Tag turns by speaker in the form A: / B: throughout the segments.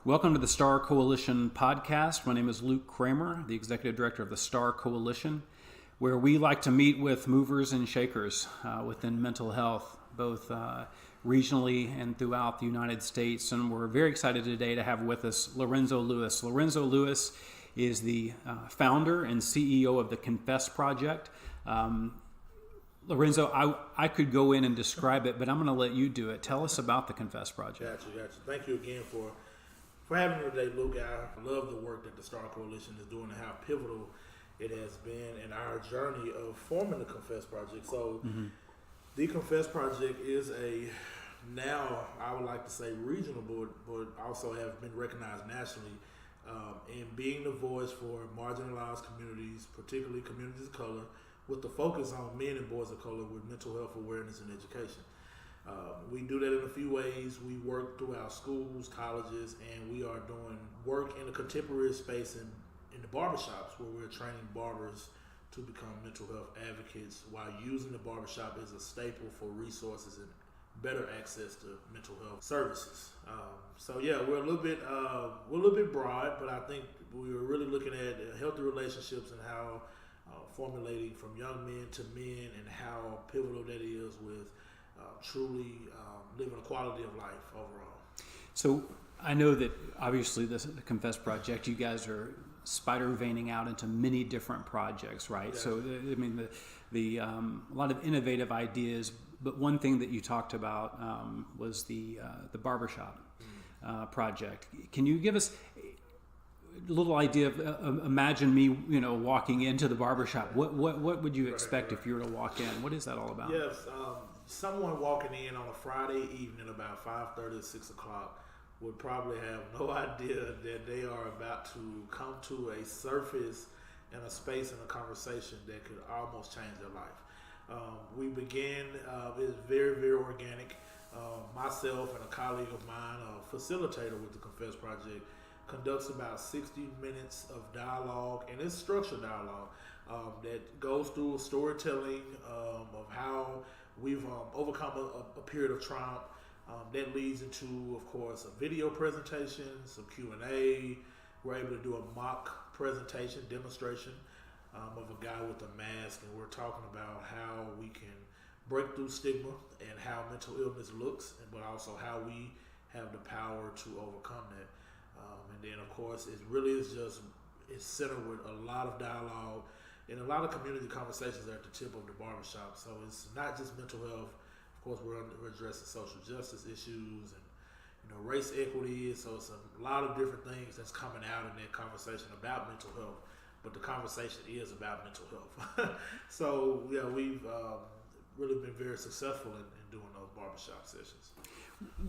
A: Welcome to the STARR Coalition podcast. My name is Luke Kramer, the Executive Director of the STARR Coalition, where we like to meet with movers and shakers within mental health, both regionally and throughout the United States. And we're very excited today to have with us Lorenzo Lewis. Lorenzo Lewis is the founder and CEO of the Confess Project. Lorenzo, I could go in and describe it, but I'm going to let you do it. Tell us about the Confess Project.
B: Gotcha. Thank you again for having me today, Luke. I love the work that the STARR Coalition is doing and how pivotal it has been in our journey of forming the Confess Project. So the Confess Project is now I would like to say regional, but also have been recognized nationally in being the voice for marginalized communities, particularly communities of color, with the focus on men and boys of color with mental health awareness and education. We do that in a few ways. We work throughout schools, colleges, and we are doing work in the contemporary space in the barbershops where we're training barbers to become mental health advocates while using the barbershop as a staple for resources and better access to mental health services. We're a little bit broad, but I think we were really looking at healthy relationships and how formulating from young men to men and how pivotal that is with truly living a quality of life overall. So
A: I know that obviously the Confess Project, you guys are spider veining out into many different projects, right? Yes. So I mean, the a lot of innovative ideas, but one thing that you talked about was the barbershop project. Can you give us a little idea of imagine me, walking into the barbershop? What would you expect if you were to walk in? What is that all about?
B: Yes, someone walking in on a Friday evening about 5:30 or 6 o'clock would probably have no idea that they are about to come to a surface and a space and a conversation that could almost change their life. We began, it's very, very organic. Myself and a colleague of mine, a facilitator with the Confess Project, conducts about 60 minutes of dialogue, and it's structured dialogue that goes through storytelling of how we've overcome a period of trauma. That leads into, of course, a video presentation, some Q&A. We're able to do a mock presentation, demonstration of a guy with a mask, and we're talking about how we can break through stigma and how mental illness looks, but also how we have the power to overcome that. And then, of course, it's centered with a lot of dialogue and a lot of community conversations at the tip of the barbershop. So it's not just mental health. Of course, we're addressing social justice issues and race equity. So it's a lot of different things that's coming out in that conversation about mental health. But the conversation is about mental health. So yeah, we've really been very successful in doing those barbershop sessions.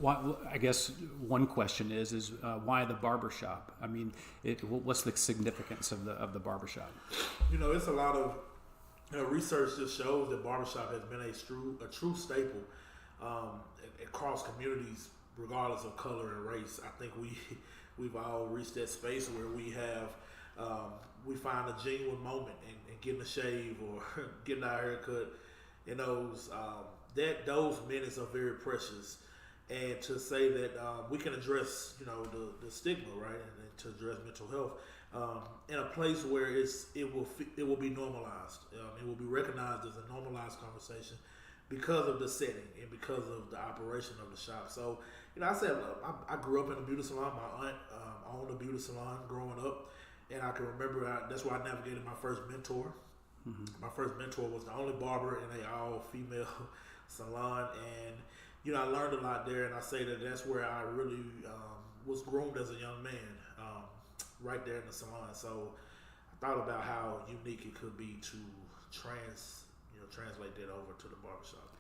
A: I guess one question is why the barbershop? I mean, what's the significance of the barbershop?
B: It's a lot of research just shows that barbershop has been a true staple across communities, regardless of color and race. I think we've all reached that space where we find a genuine moment in getting a shave or getting our haircut. Those minutes are very precious. And to say that we can address, the stigma, right, and to address mental health in a place where it will be normalized. It will be recognized as a normalized conversation because of the setting and because of the operation of the shop. So, I said I grew up in a beauty salon. My aunt owned a beauty salon growing up, and I can remember that's where I navigated my first mentor. Mm-hmm. My first mentor was the only barber in an all-female salon, and I learned a lot there, and I say that's where I really was groomed as a young man, right there in the salon. So I thought about how unique it could be to translate that over to the barbershop.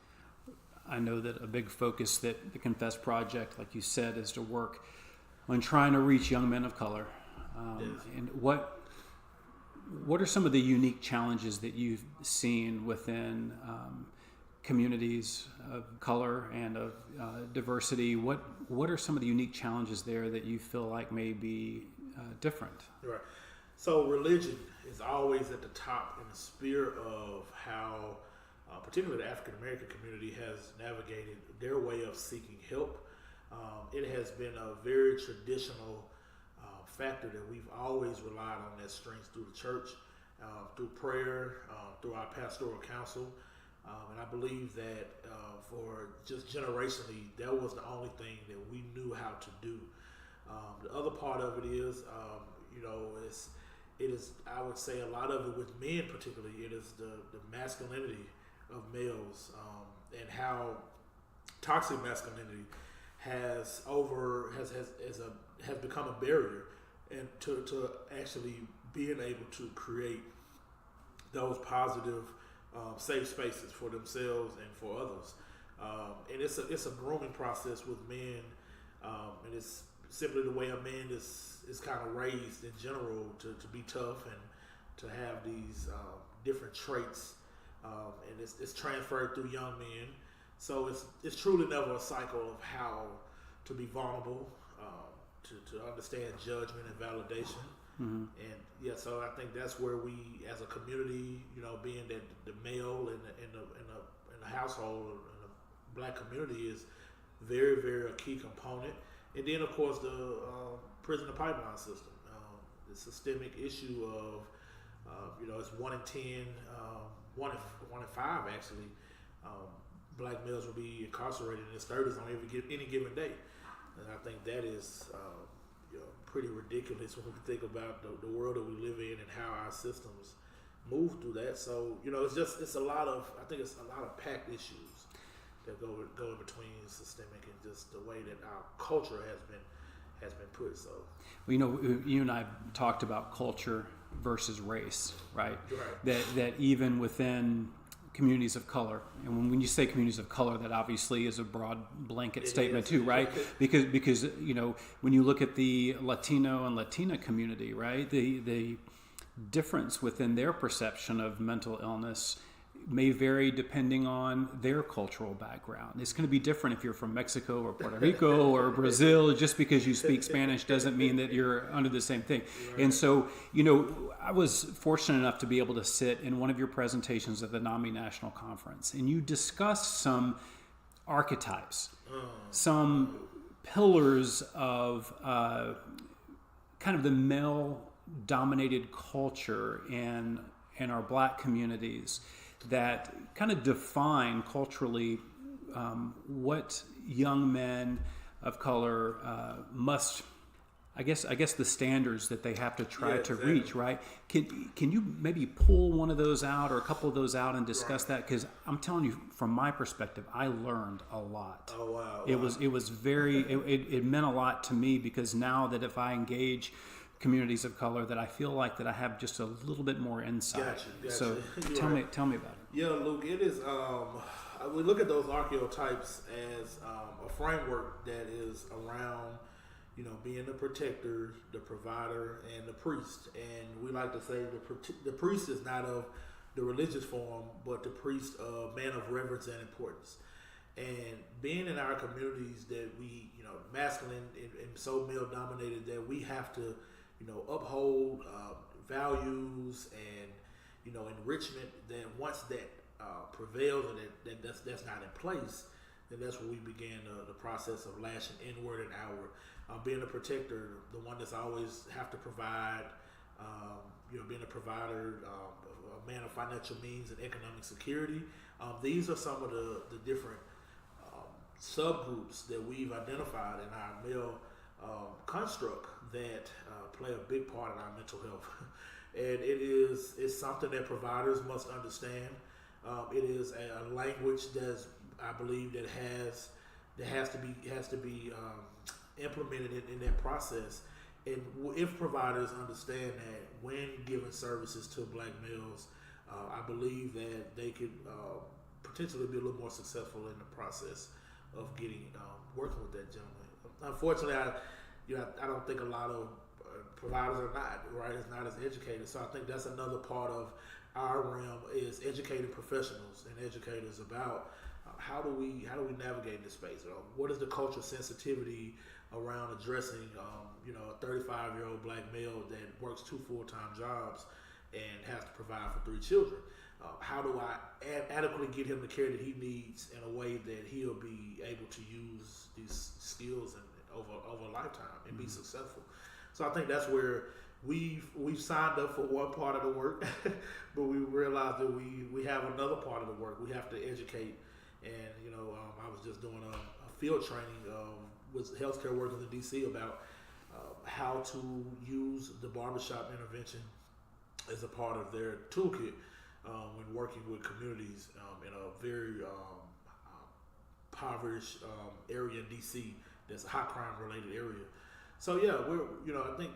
A: I know that a big focus that the Confess Project, like you said, is to work on trying to reach young men of color. Yes. And what are some of the unique challenges that you've seen within communities of color and of diversity? What are some of the unique challenges there that you feel like may be different?
B: Right. So religion is always at the top in the sphere of how particularly the African American community has navigated their way of seeking help. It has been a very traditional factor that we've always relied on that strength through the church, through prayer, through our pastoral council. And I believe that for just generationally, that was the only thing that we knew how to do. The other part of it is, it is, I would say a lot of it with men particularly, it is the masculinity of males, and how toxic masculinity has become a barrier, and to actually being able to create those positive safe spaces for themselves and for others. And it's a grooming process with men, and it's simply the way a man is kind of raised in general to be tough and to have these different traits, and it's transferred through young men. So it's truly never a cycle of how to be vulnerable, to understand judgment and validation. Mm-hmm. And yeah, so I think that's where we, as a community, being that the male in the household, in the black community, is very, very a key component. And then, of course, the prison and pipeline system, the systemic issue of, it's 1 in 10, 1 in 5 actually, black males will be incarcerated in their 30s on any given day. And I think that is pretty ridiculous when we think about the world that we live in and how our systems move through that. So, it's a lot of packed issues that go in between systemic and just the way that our culture has been put. So,
A: well, you and I talked about culture versus race, right?
B: Right.
A: That even within communities of color, and when you say communities of color, that obviously is a broad blanket statement too, right? Because when you look at the Latino and Latina community, right, the difference within their perception of mental illness may vary depending on their cultural background. It's going to be different if you're from Mexico or Puerto Rico or Brazil. Just because you speak Spanish doesn't mean that you're under the same thing. Right. And so, I was fortunate enough to be able to sit in one of your presentations at the NAMI National Conference, and you discussed some archetypes, some pillars of kind of the male-dominated culture in our black communities that kind of define culturally what young men of color must, I guess the standards that they have to try to reach, right? Can you maybe pull one of those out or a couple of those out and discuss that? Because I'm telling you, from my perspective, I learned a lot.
B: Oh wow!
A: It was very it meant a lot to me, because now that if I engage communities of color, that I feel like that I have just a little bit more insight.
B: Gotcha.
A: So tell me about it.
B: Yeah, Luke, it is. We look at those archetypes as a framework that is around, being the protector, the provider, and the priest. And we like to say the priest is not of the religious form, but the priest a man of reverence and importance. And being in our communities that we, masculine and so male dominated, that we have to, uphold values and, enrichment, that once that prevails and that's not in place, then that's when we began the process of lashing inward and outward. Being a protector, the one that's always have to provide, being a provider, a man of financial means and economic security. These are some of the different subgroups that we've identified in our male construct that play a big part in our mental health. And it's something that providers must understand. It is a language I believe that has to be implemented in that process. And if providers understand that when giving services to black males, I believe that they could potentially be a little more successful in the process of working with that gentleman. Unfortunately, I don't think a lot of providers are not, right? It's not as educated. So I think that's another part of our realm, is educating professionals and educators about how do we navigate this space? What is the cultural sensitivity around addressing a 35-year-old black male that works 2 full-time jobs and has to provide for 3 children? How do I adequately get him the care that he needs in a way that he'll be able to use these skills over a lifetime and be successful? So I think that's where we've signed up for one part of the work, but we realized that we have another part of the work. We have to educate, and I was just doing a field training with healthcare workers in DC about how to use the barbershop intervention as a part of their toolkit when working with communities in a very impoverished area in DC that's a high crime related area. So yeah, I think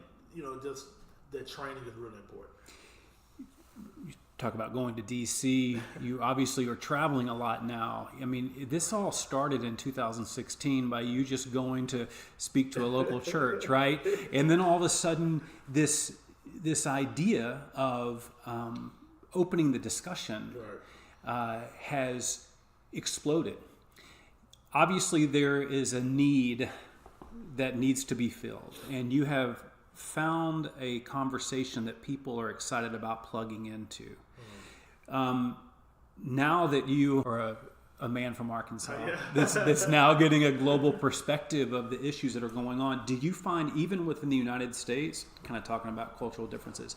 B: just that training is really important.
A: You talk about going to DC. You obviously are traveling a lot now. I mean, this all started in 2016 by you just going to speak to a local church, right? And then all of a sudden, this idea of opening the discussion has exploded. Obviously, there is a need that needs to be filled, and you have found a conversation that people are excited about plugging into. Now that you are a man from Arkansas that's now getting a global perspective of the issues that are going on, do you find even within the United States, kind of talking about cultural differences,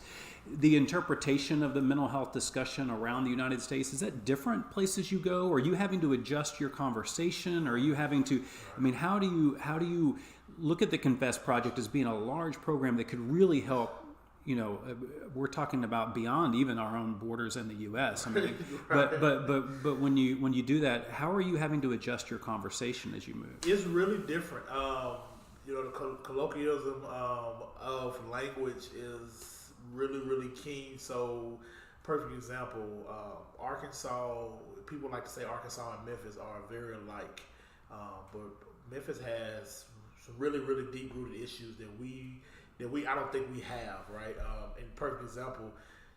A: the interpretation of the mental health discussion around the United States, is that different places you go? Are you having to adjust your conversation? Are you having to, how do you look at the Confess Project as being a large program that could really help? We're talking about beyond even our own borders in the U.S. But when you do that, how are you having to adjust your conversation as you move?
B: It's really different. The colloquialism of language is really, really keen. So, perfect example, Arkansas. People like to say Arkansas and Memphis are very alike, but Memphis has some really, really deep-rooted issues that I don't think we have, right? And perfect example,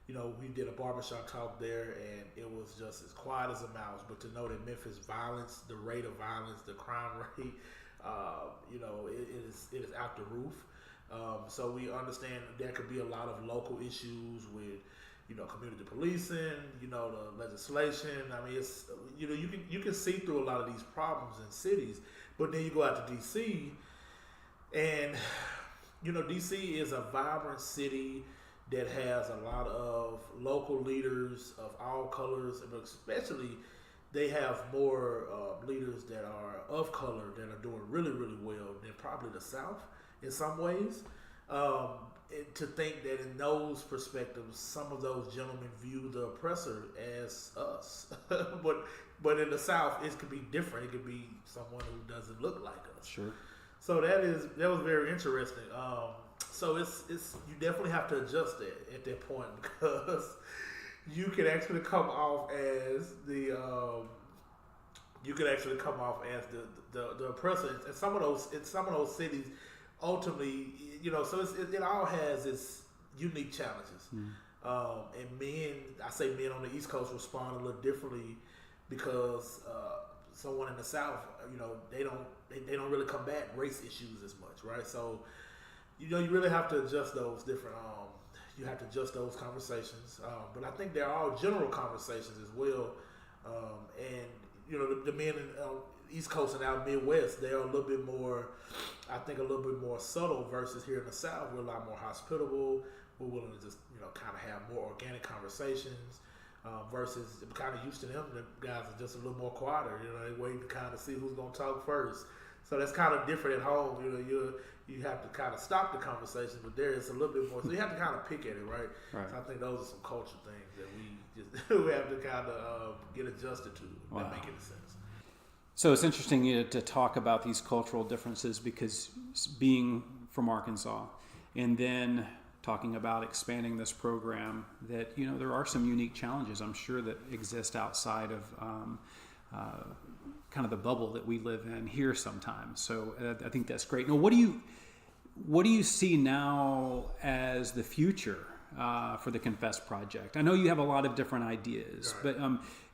B: we did a barbershop talk there, and it was just as quiet as a mouse. But to know that Memphis violence, the rate of violence, the crime rate, it is out the roof. So we understand there could be a lot of local issues with, community policing, the legislation. I mean, it's you can see through a lot of these problems in cities, but then you go out to DC, and DC is a vibrant city that has a lot of local leaders of all colors, but especially they have more leaders that are of color that are doing really, really well than probably the South in some ways. And to think that in those perspectives, some of those gentlemen view the oppressor as us, but in the South, it could be different. It could be someone who doesn't look like us.
A: Sure. So
B: that was very interesting. So it's you definitely have to adjust at that point, because you can actually come off as the oppressor in some of those cities. Ultimately, so it all has its unique challenges. And men on the East Coast respond a little differently, because someone in the South, they don't really combat race issues as much, right? So, you really have to adjust those different. You have to adjust those conversations, but I think they're all general conversations as well. And the men in East Coast and out Midwest, they're a little bit more, I think, a little bit more subtle, versus here in the South, we're a lot more hospitable. We're willing to just kind of have more organic conversations. Versus I'm kind of used to them. The guys are just a little more quieter. They wait to kind of see who's going to talk first. So that's kind of different at home. You have to kind of stop the conversation, but there it's a little bit more. So you have to kind of pick at it, right? So I think those are some cultural things that we have to kind of get adjusted to. If that make any sense.
A: So it's interesting to talk about these cultural differences, because being from Arkansas and then talking about expanding this program, that there are some unique challenges, I'm sure, that exist outside of kind of the bubble that we live in here sometimes. So I think that's great. Now, what do you see now as the future for the Confess Project? I know you have a lot of different ideas, but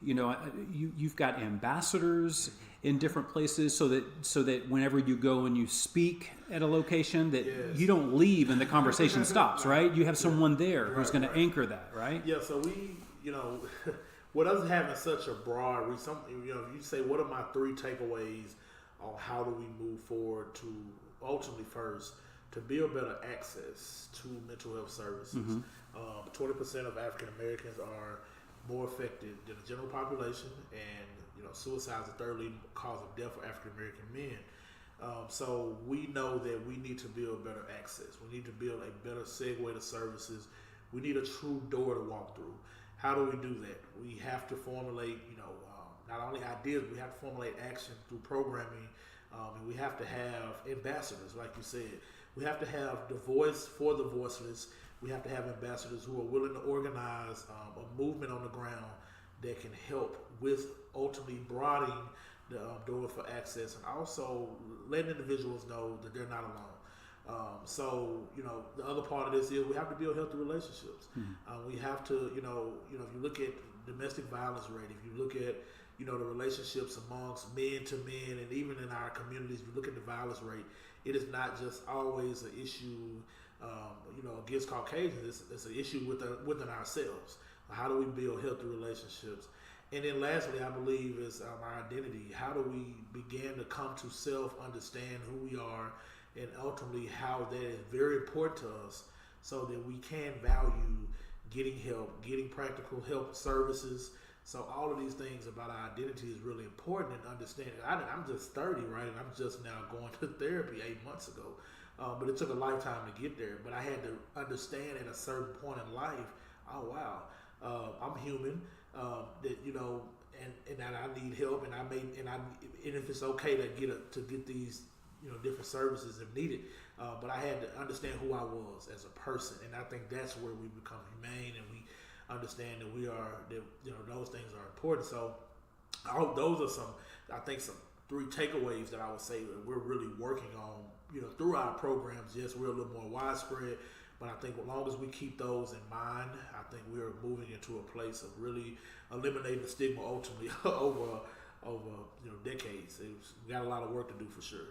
A: you've got ambassadors in different places, so that whenever you go and you speak at a location, that you don't leave and the conversation stops, right? You have someone there who's going to anchor that, right?
B: Yeah. So we, with us having such a broad reach, if you say, what are my 3 takeaways on how do we move forward to ultimately first to build better access to mental health services. 20% of African Americans are more affected than the general population, and suicide is the third leading cause of death for African American men. So we know that we need to build better access. We need to build a better segue to services. We need a true door to walk through. How do we do that? We have to formulate, not only ideas, we have to formulate action through programming, and we have to have ambassadors, like you said. We have to have the voice for the voiceless. We have to have ambassadors who are willing to organize a movement on the ground that can help with ultimately broadening the door for access, and also letting individuals know that they're not alone. So, the other part of this is we have to build healthy relationships. We have to, if you look at domestic violence rate, if you look at, the relationships amongst men to men, and even in our communities, if you look at the violence rate, it is not just always an issue, against Caucasians. It's an issue within ourselves. How do we build healthy relationships? And then lastly, I believe is our identity. How do we begin to come to self-understand who we are, and ultimately how that is very important to us, so that we can value getting help, getting practical help services. So all of these things about our identity is really important, and understanding. I'm just 30, right? And I'm just now going to therapy 8 months ago. But it took a lifetime to get there. But I had to understand at a certain point in life, oh wow, I'm human. That and that I need help, and if it's okay to get these different services if needed. But I had to understand who I was as a person, and I think that's where we become humane, and we understand that those things are important. So those are some 3 takeaways that I would say that we're really working on through our programs. Yes, we're a little more widespread, but I think as long as we keep those in mind, I think we are moving into a place of really eliminating the stigma ultimately over decades. We got a lot of work to do for sure.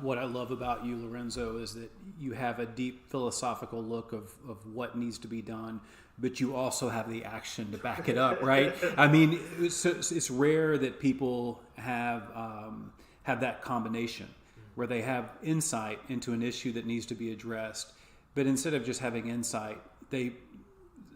A: What I love about you, Lorenzo, is that you have a deep philosophical look of what needs to be done, but you also have the action to back it up, right? I mean, it's rare that people have that combination where they have insight into an issue that needs to be addressed, but instead of just having insight, they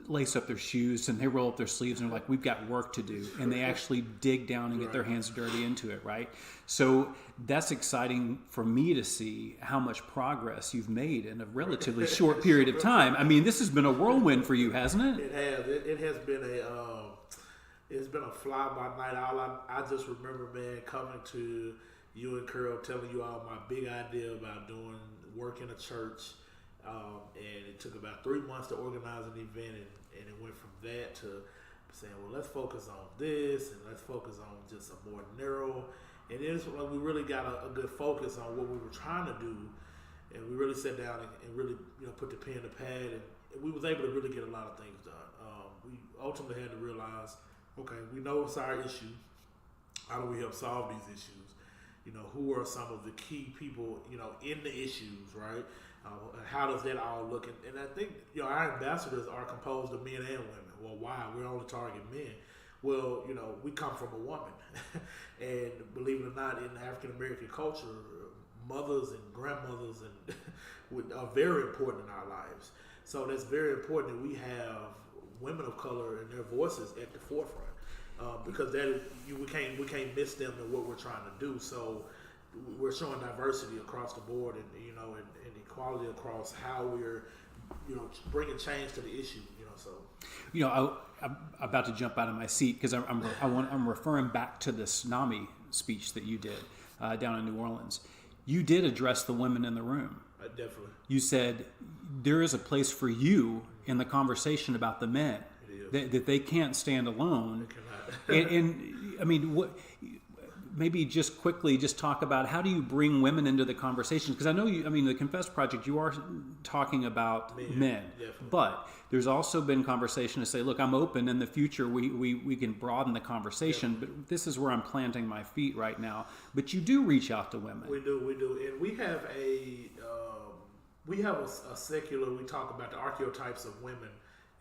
A: lace up their shoes and they roll up their sleeves and they're like, we've got work to do. And they actually dig down and get their hands dirty into it, right? So that's exciting for me to see how much progress you've made in a relatively short period of time. I mean, this has been a whirlwind for you, hasn't it?
B: It has. It has been it's been a fly by night. I just remember, man, coming to you and Carol, telling you all my big idea about doing work in a church. And it took about 3 months to organize an event, and it went from that to saying, well, let's focus on this, and let's focus on just a more narrow. And then we really got a good focus on what we were trying to do, and we really sat down and really put the pen to pad, and we was able to really get a lot of things done. We ultimately had to realize, okay, we know it's our issue. How do we help solve these issues? Who are some of the key people in the issues, right? How does that all look? And I think our ambassadors are composed of men and women. Well, why? We're only targeting men. Well, we come from a woman, and believe it or not, in African American culture, mothers and grandmothers are very important in our lives. So that's very important that we have women of color and their voices at the forefront, because that is, we can't miss them in what we're trying to do. So we're showing diversity across the board, and and equality across how we're bringing change to the issue. I'm about to jump out of my seat because I'm referring back to the tsunami speech that you did down in New Orleans. You did address the women in the room. Definitely.
A: You said there is a place for you in the conversation about the men, that they can't stand alone.
B: They cannot.
A: and I mean, what? Maybe just quickly, just talk about how do you bring women into the conversation? Because I know the Confess Project, you are talking about men, but there's also been conversation to say, look, I'm open. In the future, we can broaden the conversation, but this is where I'm planting my feet right now. But you do reach out to women.
B: We do, and we have a secular. We talk about the archetypes of women.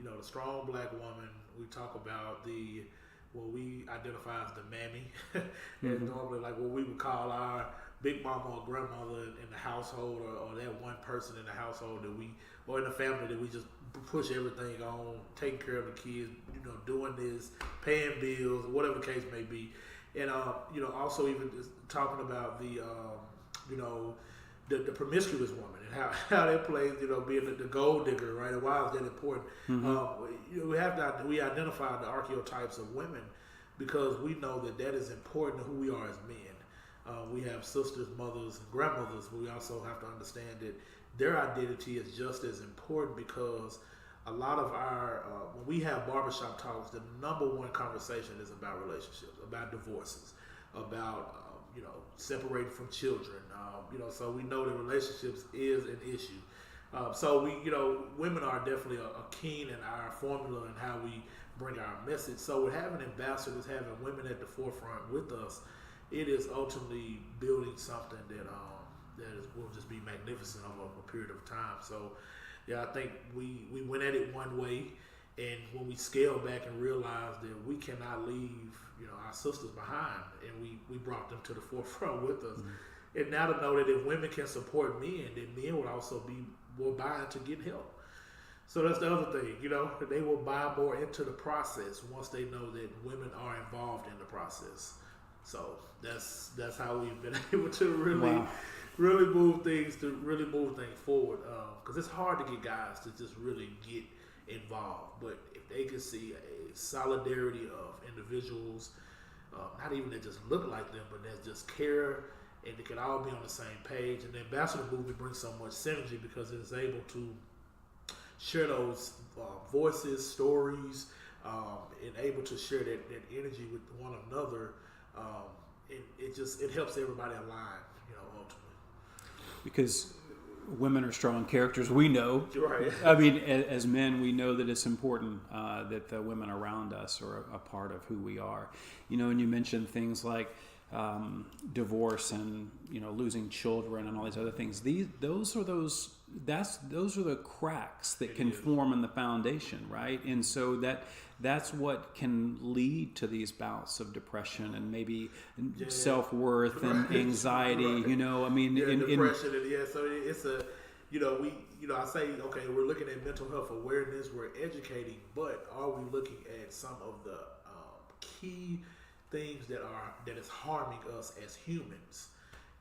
B: The strong black woman. We talk about what we identify as the mammy, and normally like what we would call our big mama or grandmother in the household, or that one person in the household or in the family that we just push everything on, taking care of the kids, doing this, paying bills, whatever the case may be. And, also even just talking about the promiscuous woman and how that plays, being the gold digger, right? And why is that important? We identify the archetypes of women because we know that is important to who we are as men. We have sisters, mothers, and grandmothers, but we also have to understand that their identity is just as important because a lot of our, when we have barbershop talks, the number one conversation is about relationships, about divorces, about, separating from children. So we know that relationships is an issue. So women are definitely a keen in our formula and how we bring our message. So with having ambassadors, having women at the forefront with us, it is ultimately building something that will just be magnificent over a period of time. So, yeah, I think we went at it one way, and when we scale back and realize that we cannot leave, our sisters behind, and we brought them to the forefront with us. Mm-hmm. And now to know that if women can support men, then men would also be more buying to get help. So that's the other thing, they will buy more into the process once they know that women are involved in the process. So that's how we've been able to really move things forward. Because it's hard to get guys to just really get involved. But if they can see a solidarity of individuals, not even that just look like them, but that just care, and they can all be on the same page. And the ambassador movement brings so much synergy because it is able to share those voices, stories, and able to share that energy with one another. It helps everybody align, ultimately.
A: Because women are strong characters, we know.
B: Right.
A: I mean, as men, we know that it's important that the women around us are a part of who we are. And you mentioned things like divorce and losing children and all these other things. Those are the cracks that can form in the foundation, right? And so that's what can lead to these bouts of depression and maybe self-worth and anxiety.
B: Right.
A: Depression.
B: So it's I say, okay, we're looking at mental health awareness, we're educating, but are we looking at some of the key things that is harming us as humans?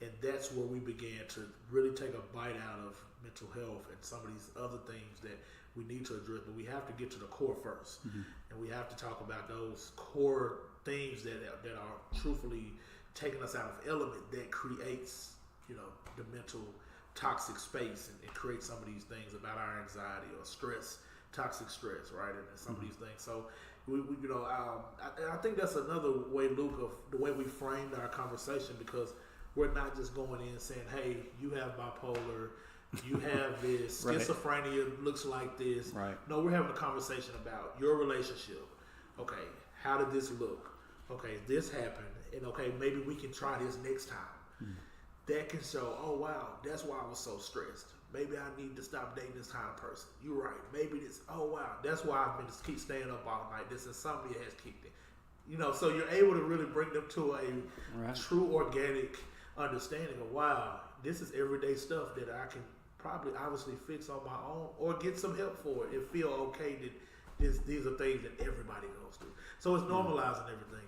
B: And that's where we began to really take a bite out of mental health and some of these other things that we need to address. But we have to get to the core first. Mm-hmm. And we have to talk about those core things that are truthfully taking us out of element that creates, the mental toxic space and creates some of these things about our anxiety or stress, toxic stress, right? And some of these things. So I think that's another way, Luke, of the way we framed our conversation, because we're not just going in saying, hey, you have bipolar, you have this,
A: right.
B: Schizophrenia looks like this.
A: Right.
B: No, we're having a conversation about your relationship. Okay, how did this look? Okay, this happened, and okay, maybe we can try this next time. Mm. That can show, oh wow, that's why I was so stressed. Maybe I need to stop dating this kind of person. You're right. Maybe this, oh wow, that's why I've been just keep staying up all night. This insomnia has kicked in. So you're able to really bring them to a true organic understanding of, wow, this is everyday stuff that I can probably obviously fix on my own or get some help for it and feel okay that these are things that everybody goes through. So it's normalizing everything,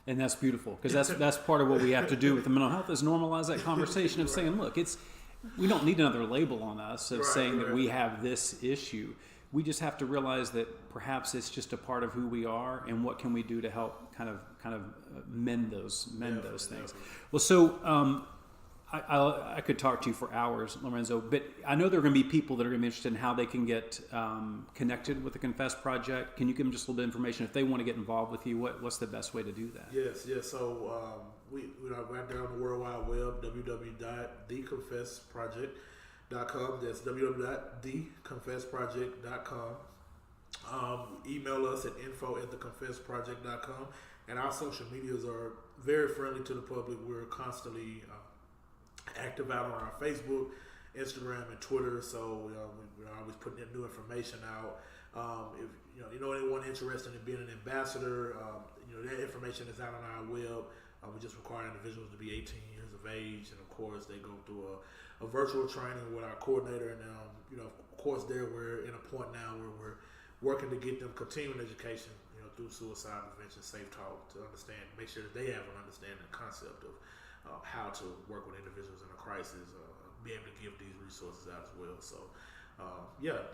A: And that's beautiful, because that's part of what we have to do with the mental health is normalize that conversation of saying, look, we don't need another label on us of saying that we have this issue. We just have to realize that perhaps it's just a part of who we are, and what can we do to help kind of mend those things. Well, so I could talk to you for hours, Lorenzo, but I know there are going to be people that are going to be interested in how they can get connected with the Confess Project. Can you give them just a little bit of information if they want to get involved with you? What's the best way to do that?
B: Yes. So we're out there on the World Wide Web, www.theconfessproject.com. That's www.theconfessproject.com. Email us at info@theconfessproject.com. And our social medias are very friendly to the public. We're constantly active out on our Facebook, Instagram, and Twitter. So we're always putting new information out. If anyone interested in being an ambassador, that information is out on our web. We just require individuals to be 18 years of of age, and of course they go through a virtual training with our coordinator, and of course we're in a point now where we're working to get them continuing education, through suicide prevention, safe talk, to understand, make sure that they have an understanding and concept of how to work with individuals in a crisis, be able to give these resources out as well. So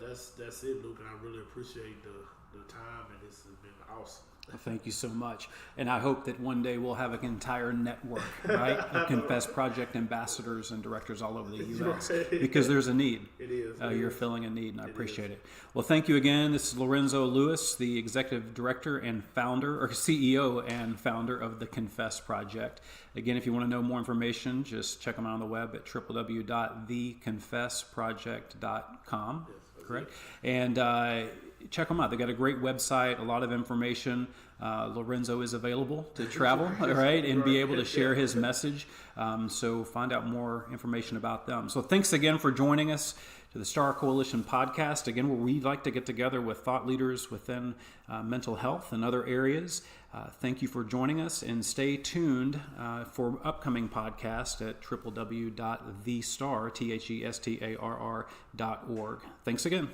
B: that's it, Luke, and I really appreciate the time, and this has been awesome.
A: Well, thank you so much. And I hope that one day we'll have an entire network, right, of Confess Project ambassadors and directors all over the U.S. because there's a need.
B: It is.
A: You're filling a need, and I appreciate it. Well, thank you again. This is Lorenzo Lewis, the Executive Director and Founder, or CEO and Founder of the Confess Project. Again, if you want to know more information, just check them out on the web at www.theconfessproject.com.
B: Yes,
A: correct? And check them out. They got a great website, a lot of information. Lorenzo is available to travel, right, and be able to share his message. So find out more information about them. So thanks again for joining us to the STARR Coalition podcast, again, where we like to get together with thought leaders within mental health and other areas. Thank you for joining us, and stay tuned for upcoming podcasts at www.thestarr.org. Thanks again.